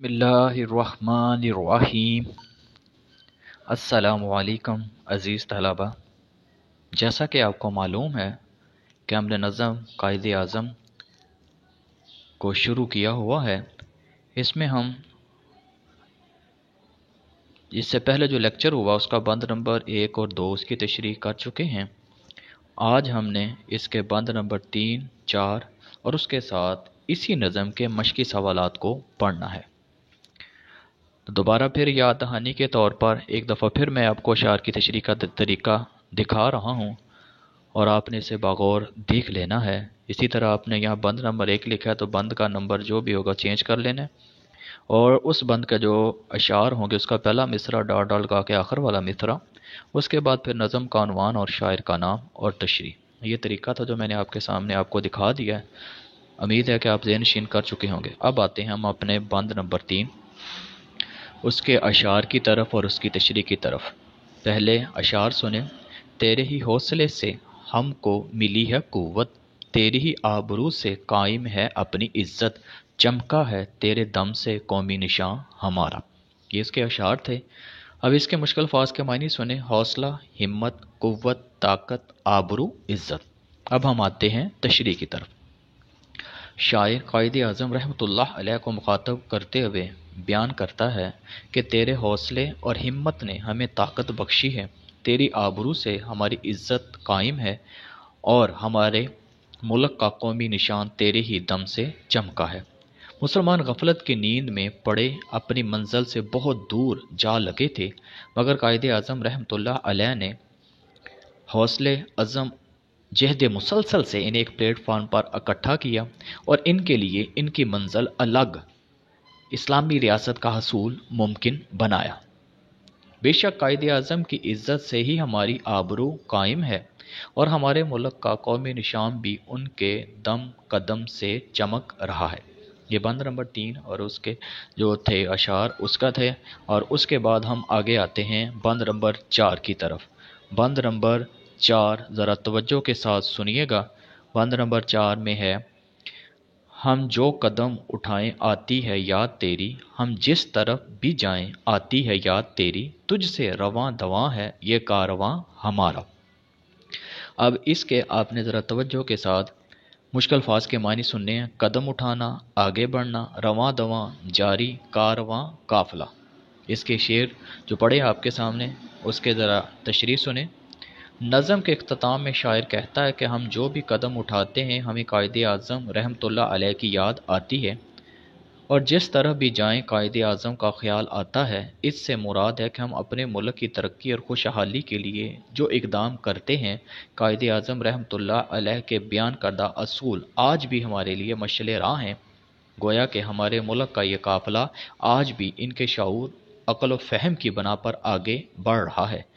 बिस्मिल्लाहिर्रहमानिर्रहीम। अस्सलामुअलैकुम अज़ीज़ तलबा। जैसा कि आपको मालूम है कि हमने नज़म कायदे आज़म को शुरू किया हुआ है। इसमें हम इससे पहले जो लेक्चर हुआ उसका बंद नंबर 1 और 2 उसकी तशरीह कर चुके हैं। आज हमने इसके बंद नंबर 3, 4 और उसके साथ इसी नज़म के मशक़ी सवालात को पढ़ना है। तो दोबारा फिर याद दहानी के तौर पर एक दफ़ा फिर मैं आपको अशार की तशरीह का तरीका दिखा रहा हूँ और आपने इसे बागौर देख लेना है। इसी तरह आपने यहाँ बंद नंबर 1 लिखा है तो बंद का नंबर जो भी होगा चेंज कर लेना है और उस बंद का जो अशार होंगे उसका पहला मिसरा डॉट डॉट लगा के आखिर वाला मिसरा, उसके बाद फिर नज़म का उन्वान और शायर का नाम और तशरीह। ये तरीका था जो मैंने आपके सामने आपको दिखा दिया है। उम्मीद है कि आप ज़हन नशीन कर चुके होंगे। अब आते हैं हम अपने बंद नंबर 3 उसके अशार की तरफ और उसकी तशरीह की तरफ। पहले अशार सुने। तेरे ही हौसले से हमको मिली है कुव्वत, तेरी ही आबरू से कायम है अपनी इज्जत, चमका है तेरे दम से कौमी निशान हमारा। ये इसके अशार थे। अब इसके मुश्किल अल्फाज के मायने सुने। हौसला, हिम्मत, कुव्वत, ताकत, आबरू, इज्जत। अब हम आते हैं तशरीह की तरफ। शायर कायदे आज़म रहमतुल्लाह अलैह को मुखातब करते हुए बयान करता है कि तेरे हौसले और हिम्मत ने हमें ताकत बख्शी है, तेरी आबरू से हमारी इज्जत कायम है और हमारे मुल्क का कौमी निशान तेरे ही दम से चमका है। मुसलमान गफलत की नींद में पड़े अपनी मंजिल से बहुत दूर जा लगे थे, मगर कायदे आज़म रहमतुल्लाह अलैह ने हौसले अज़म जहद मुसलसल से इन्हें एक प्लेटफार्म पर इकट्ठा किया और इनके लिए इनकी मंजिल अलग इस्लामी रियासत का हसूल मुमकिन बनाया। बेशक कायदे आज़म की इज्जत से ही हमारी आबरू कायम है और हमारे मुल्क का कौमी निशान भी उनके दम कदम से चमक रहा है। ये बंद नंबर 3 और उसके जो थे अशार उसका थे। और उसके बाद हम आगे आते हैं बंद नंबर 4 की तरफ। बंद नंबर 4 ज़रा तवज्जो के साथ सुनिएगा। बंद नंबर 4 में है, हम जो कदम उठाएं आती है याद तेरी, हम जिस तरफ भी जाएं आती है याद तेरी, तुझसे रवां दवां है ये कारवां हमारा। अब इसके आपने ज़रा तवज्जो के साथ मुश्किल अल्फाज के मानी सुनने हैं। कदम उठाना, आगे बढ़ना, रवां दवां, जारी, कारवां, काफिला। इसके शेर जो पढ़े आपके सामने उसके ज़रा तशरीह सुने। नज़म के इख्तिताम में शायर कहता है कि हम जो भी कदम उठाते हैं हमें कायदे आज़म रहमतुल्लाह अलैह की याद आती है और जिस तरह भी जाएं कायदे आज़म का ख्याल आता है। इससे मुराद है कि हम अपने मुल्क की तरक्की और खुशहाली के लिए जो इक़दाम करते हैं, कायदे आज़म रहमतुल्लाह अलैह के बयान करदा असूल आज भी हमारे लिए मशअल राह हैं। गोया कि हमारे मुल्क का ये काफ़िला आज भी इनके शऊर, अक़ल व फ़हम की बना पर आगे बढ़ रहा है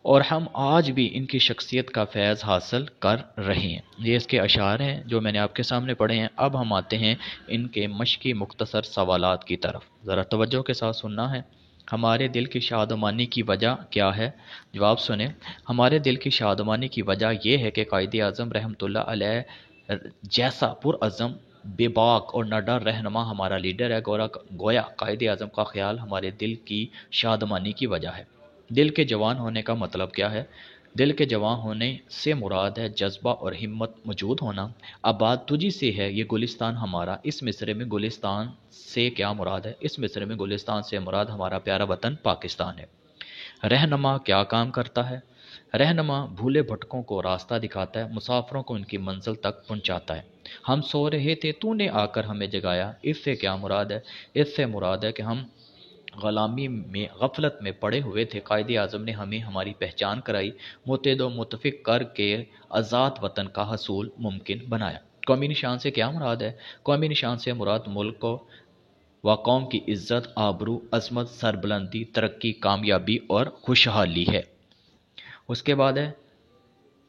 और हम आज भी इनकी शख्सियत का फैज़ हासिल कर रहे हैं। ये इसके अशार हैं जो मैंने आपके सामने पढ़े हैं। अब हम आते हैं इनके मशक़ी मुख्तसर सवालात की तरफ। ज़रा तवज्जो के साथ सुनना है। हमारे दिल की शादमानी की वजह क्या है? जवाब सुने। हमारे दिल की शादमानी की वजह यह है कि कायदे आज़म रहमतुल्लाह अलैह जैसा पुरअज़म, बेबाक और निडर रहनुमा हमारा लीडर है। गोया कायदे आज़म का ख्याल हमारे दिल की शादमानी की वजह है। दिल के जवान होने का मतलब क्या है? दिल के जवान होने से मुराद है जज्बा और हिम्मत मौजूद होना। आबाद तुझी से है ये गुलिस्तान हमारा। इस मिसरे में गुलिस्तान से क्या मुराद है? इस मिसरे में गुलिस्तान से मुराद हमारा प्यारा वतन पाकिस्तान है। रहनुमा क्या काम करता है? रहनुमा भूले भटकों को रास्ता दिखाता है, मुसाफिरों को उनकी मंजिल तक पहुंचाता है। हम सो रहे थे तूने आकर हमें जगाया। इससे क्या मुराद है? इससे मुराद है कि हम ग़ुलामी में गफलत में पड़े हुए थे। कायदे आज़म ने हमें हमारी पहचान कराई, मुत्तहिद व मुत्तफ़िक़ कर के आज़ाद वतन का हसूल मुमकिन बनाया। कौमी निशान से क्या मुराद है? कौमी निशान से मुराद मुल्क को व कौम की इज़्ज़त, आबरू, अज़मत, सरबुलंदी, तरक्की, कामयाबी और खुशहाली है। उसके बाद है,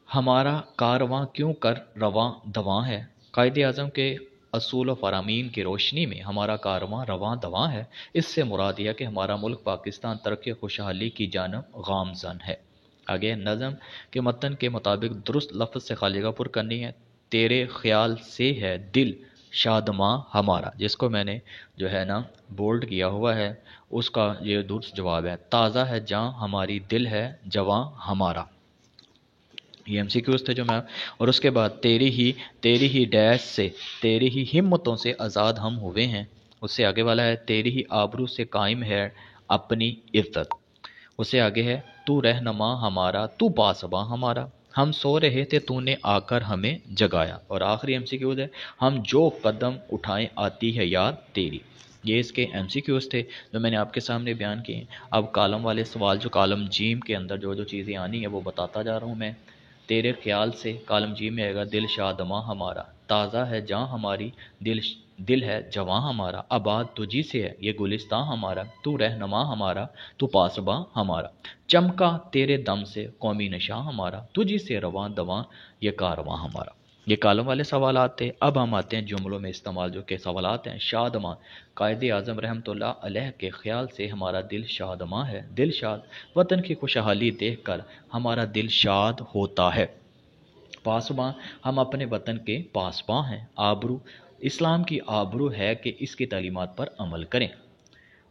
हमारा कारवां क्यों कर रवां दवां है। कायदे आज़म के असूल व फ़रामीन की रोशनी में हमारा कारवां रवां दवां है। इससे मुराद यह कि हमारा मुल्क पाकिस्तान तरक्की खुशहाली की जानब गामज़न है। आगे नज़म के मतन के मुताबिक दुरुस्त लफ्ज़ से खाली का पुर करनी है। तेरे ख्याल से है दिल شادماں ہمارا، جس کو میں نے جو ہے نا بولڈ کیا ہوا ہے، اس کا یہ درست جواب ہے۔ تازہ ہے جاں ہماری، دل ہے جواں ہمارا۔ یہ ایم سی کیوز تھے جو میں، اور اس کے بعد تیری ہی ڈیش سے، تیری ہی ہمتوں سے آزاد ہم ہوئے ہیں۔ اس سے آگے والا ہے تیری ہی آبرو سے قائم ہے اپنی عزت۔ اس سے آگے ہے تو رہنما ہمارا، تو پاسباں ہمارا، ہم سو رہے تھے تو نے آ کر ہمیں جگایا۔ اور آخری ایم سی کیوز ہے ہم جو قدم اٹھائیں آتی ہے یاد تیری۔ یہ اس کے ایم سی کیوز تھے جو میں نے آپ کے سامنے بیان کیے ہیں۔ اب کالم والے سوال جو کالم جیم کے اندر جو چیزیں آنی ہیں وہ بتاتا جا رہا ہوں میں۔ تیرے خیال سے کالم جی میں آئے گا دل شادماں ہمارا، تازہ ہے جاں ہماری، دل ہے جواں ہمارا، آباد تجھی سے ہے یہ گلستاں ہمارا، تو رہنما ہمارا، تو پاسباں ہمارا، چمکا تیرے دم سے قومی نشاں ہمارا، تجھی سے رواں دواں یہ کارواں ہمارا۔ یہ کالم والے سوالات تھے۔ اب ہم آتے ہیں جملوں میں استعمال جو کہ سوالات ہیں۔ شادماں، قائد اعظم رحمۃ اللہ علیہ کے خیال سے ہمارا دل شادماں ہے، دل شاد، وطن کی خوشحالی دیکھ کر ہمارا دل شاد ہوتا ہے۔ پاسباں، ہم اپنے وطن کے پاسباں ہیں۔ آبرو، اسلام کی آبرو ہے کہ اس کی تعلیمات پر عمل کریں۔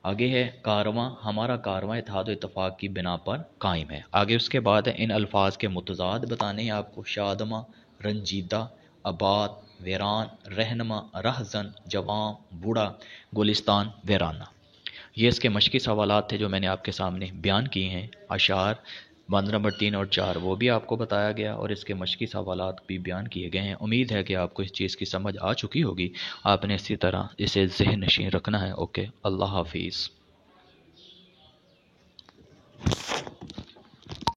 آگے ہے کارواں، ہمارا کارواں اتحاد و اتفاق کی بنا پر قائم ہے۔ آگے اس کے بعد ہے ان الفاظ کے متضاد بتانے ہیں آپ کو۔ شادماں، رنجیدہ، آباد، ویران، رہنما، رہزن، جواں، بوڑھا، گلستان، ویرانہ۔ یہ اس کے مشقی سوالات تھے جو میں نے آپ کے سامنے بیان کیے ہیں۔ اشعار بند نمبر 3 اور 4 وہ بھی آپ کو بتایا گیا اور اس کے مشقی سوالات بھی بیان کیے گئے ہیں۔ امید ہے کہ آپ کو اس چیز کی سمجھ آ چکی ہوگی۔ آپ نے اسی طرح اسے ذہن نشین رکھنا ہے۔ اوکے، اللہ حافظ۔